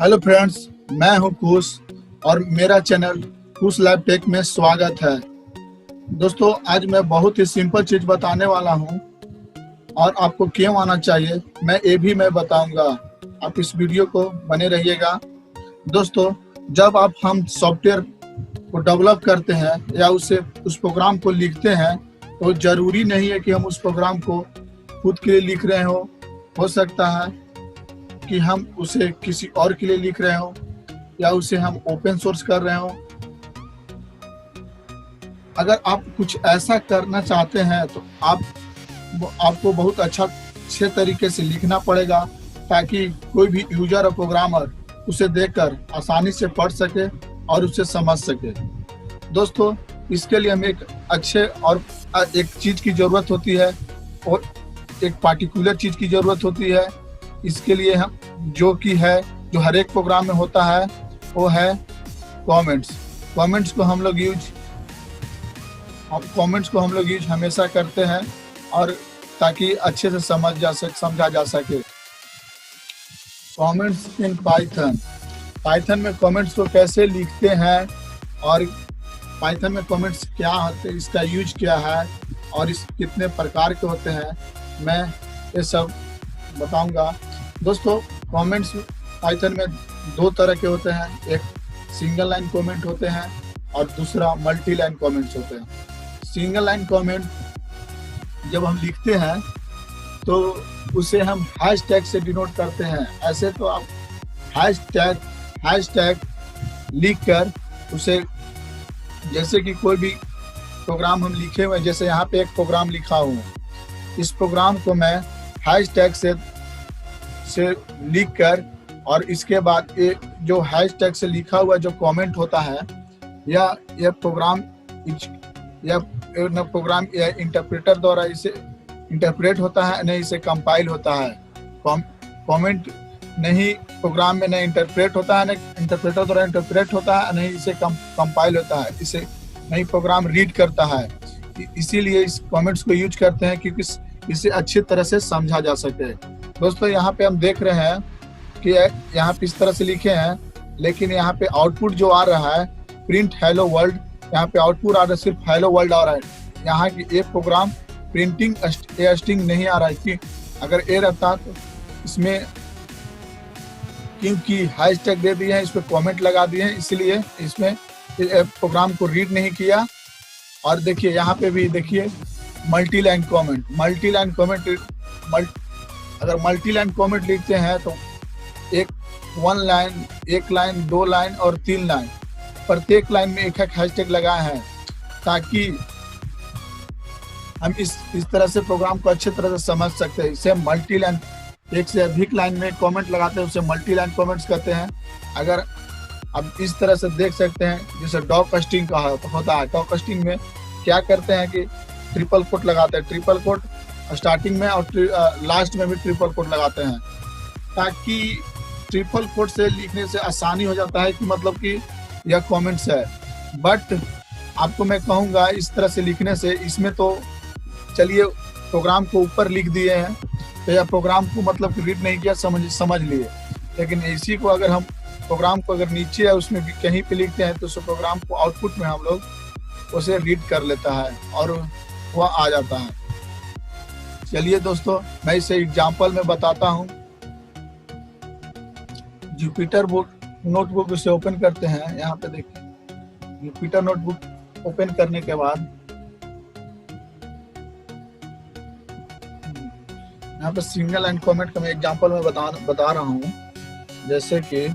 Hello friends, मैं हूं कुश और मेरा चैनल कुश लैब टेक में स्वागत है। दोस्तों, आज मैं बहुत ही सिंपल चीज बताने वाला हूं और आपको क्यों आना चाहिए मैं बताऊंगा। आप इस वीडियो को बने रहिएगा। दोस्तों, जब हम सॉफ्टवेयर को डेवलप करते हैं या उस प्रोग्राम को लिखते हैं तो जरूरी नहीं है कि हम उस प्रोग्राम को खुद के लिए लिख रहे हो सकता है कि हम उसे किसी और के लिए लिख रहे हो या उसे हम ओपन सोर्स कर रहे हो। अगर आप कुछ ऐसा करना चाहते हैं तो आपको बहुत अच्छे तरीके से लिखना पड़ेगा ताकि कोई भी यूजर और प्रोग्रामर उसे देखकर आसानी से पढ़ सके और उसे समझ सके। दोस्तों, इसके लिए हमें एक चीज की जरूरत होती है और एक पार्टिकुलर चीज की जरूरत होती है। इसके लिए हम जो हर एक प्रोग्राम में होता है वो है कमेंट्स को हम लोग यूज हमेशा करते हैं और ताकि अच्छे से समझा जा सके। कमेंट्स इन पाइथन में कमेंट्स को कैसे लिखते हैं और पाइथन में कमेंट्स क्या होते हैं, इसका यूज क्या है और इस कितने प्रकार के होते हैं, मैं ये सब बताऊंगा। दोस्तों, कमेंट्स पाइथन में दो तरह के होते हैं, एक सिंगल लाइन कमेंट होते हैं और दूसरा मल्टी लाइन कमेंट्स होते हैं। सिंगल लाइन कमेंट जब हम लिखते हैं तो उसे हम हैशटैग से डिनोट करते हैं। ऐसे तो आप हैशटैग लिखकर उसे, जैसे कि कोई भी प्रोग्राम हम लिखे हुए, जैसे यहाँ पे एक प्रोग्राम लिखा हूँ, इस प्रोग्राम को मैं हैशटैग से लिखकर और इसके बाद ये जो हैशटैग से लिखा हुआ जो कमेंट होता है यह प्रोग्राम इंटरप्रेटर द्वारा इसे इंटरप्रेट होता है, नहीं इसे कंपाइल होता है। कमेंट नहीं प्रोग्राम में नहीं इंटरप्रेट होता है, नहीं इंटरप्रेटर द्वारा इंटरप्रेट होता है, नहीं इसे कंपाइल होता है, इसे नहीं प्रोग्राम रीड करता है। इसीलिए इस कमेंट्स को यूज करते हैं क्योंकि इसे अच्छी तरह से समझा जा सके। दोस्तों, यहाँ पे हम देख रहे हैं कि यहाँ पे इस तरह से लिखे हैं, लेकिन यहाँ पे आउटपुट जो आ रहा है प्रिंट हेलो वर्ल्ड, यहाँ पे आउटपुट आ रहा है सिर्फ हेलो वर्ल्ड आ रहा है। यहाँ की ये प्रोग्राम प्रिंटिंग स्ट्रिंग नहीं आ रहा है कि अगर ये रहता तो इसमें, क्योंकि हैशटैग दे दिए हैं, इस पर कॉमेंट लगा दिए हैं, इसलिए इसमें प्रोग्राम को रीड नहीं किया। और देखिए यहाँ पे भी देखिए मल्टी लाइन कमेंट अगर मल्टी लाइन कमेंट लिखते हैं तो एक लाइन, दो लाइन और तीन लाइन, प्रत्येक लाइन में एक हैशटैग लगाए हैं ताकि हम इस तरह से प्रोग्राम को अच्छे तरह से समझ सकते हैं। इसे मल्टी लाइन, एक से अधिक लाइन में कमेंट लगाते हैं, उसे मल्टी लाइन कमेंट्स कहते हैं। अगर अब इस तरह से देख सकते हैं, जैसे डॉग कास्टिंग का होता है, डॉग कास्टिंग में क्या करते हैं कि ट्रिपल कोट लगाते हैं, ट्रिपल कोट स्टार्टिंग में और लास्ट में भी ट्रिपल कोट लगाते हैं ताकि ट्रिपल कोट से लिखने से आसानी हो जाता है कि मतलब कि यह कमेंट्स है। बट आपको मैं कहूँगा इस तरह से लिखने से, इसमें तो चलिए प्रोग्राम को ऊपर लिख दिए हैं तो यह प्रोग्राम को मतलब कि रीड नहीं किया, समझ लिए, लेकिन इसी को अगर हम प्रोग्राम को अगर नीचे या उसमें भी कहीं पे लिखते हैं तो उस प्रोग्राम को आउटपुट में हम लोग उसे रीड कर लेता है और वह आ जाता है। चलिए दोस्तों, मैं इसे एग्जांपल में बताता हूँ। जुपिटर नोटबुक से ओपन करते हैं। यहाँ पे देखिए जुपिटर नोटबुक ओपन करने के बाद यहाँ पे सिंगल लाइन कमेंट का मैं एग्जांपल में बता रहा हूँ। जैसे कि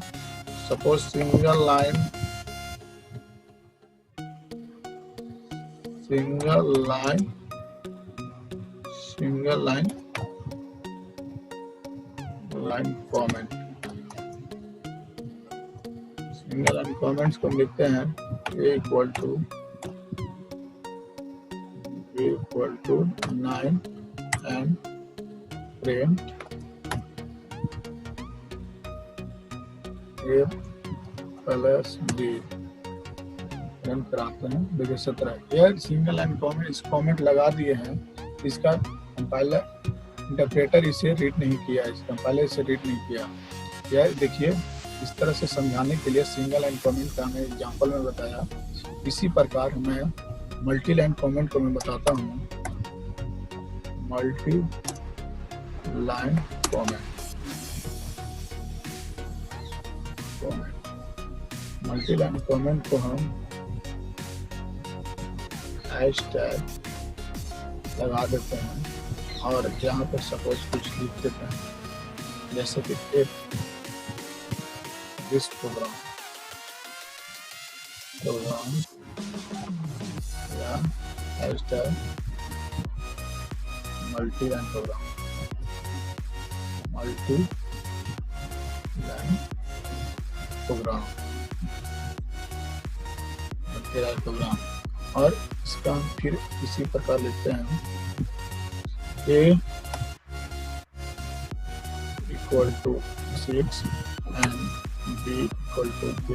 suppose single line comment, single line comments को लिखते हैं equal to 9 and print A plus B run कराते हैं। देखिए 17 यह सिंगल लाइन कमेंट, इस कमेंट लगा दिए हैं, इसका कंपाइलर इंटरप्रेटर इसे रीड नहीं किया, इसका पहले इसे रीड नहीं किया। यह देखिए इस तरह से समझाने के लिए सिंगल लाइन कमेंट का मैं एग्जांपल में बताया। इसी प्रकार मैं मल्टी लाइन कमेंट को मैं बताता हूँ। Multi line comment, multi line comment को हम हैशटैग लगा देते हैं और जहाँ पर सपोज कुछ लिख देते हैं, जैसे कि दिस प्रोग्राम या hashtag multi line program, multi line program, multi line program. और इसका हम फिर इसी प्रकार लिखते हैं A equal to 6 and B equal to J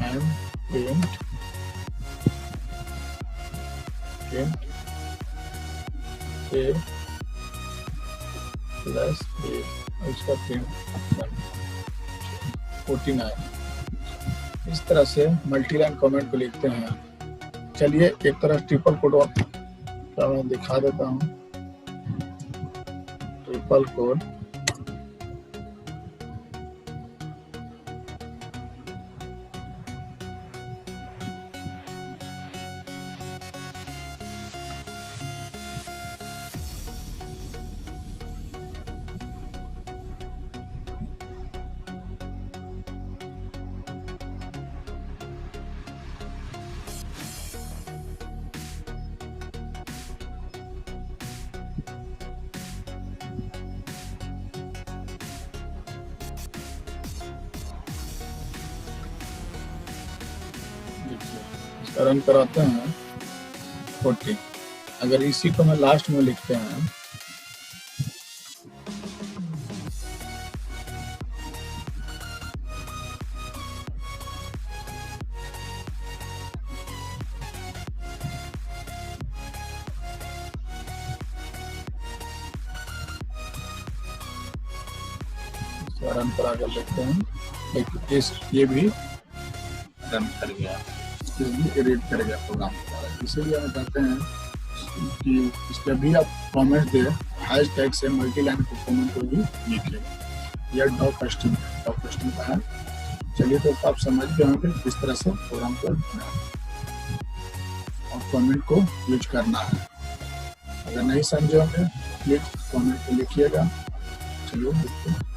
and print A plus A, इसका प्रिंट 49। इस तरह से मल्टी लाइन कमेंट को लिखते हैं। चलिए एक तरह ट्रिपल कोड का मैं दिखा देता हूँ। ट्रिपल कोड इसका रन कराते हैं 40। अगर इसी को मैं लास्ट में लिखते हैं रन करा कर लेते हैं, ये भी रन कर गया, एडिट कर गया प्रोग्राम। इसीलिए हम कहते हैं कि इसमें भी आप कमेंट दे हैशटैग से मल्टी लाइन कमेंट को भी लिखिए। यह डॉक कस्टम का है। चलिए तो आप समझ गए होंगे किस तरह से प्रोग्राम को और कमेंट को यूज करना है। अगर नहीं समझे होंगे प्लीज कमेंट को लिखिएगा। चलिए देखते हैं।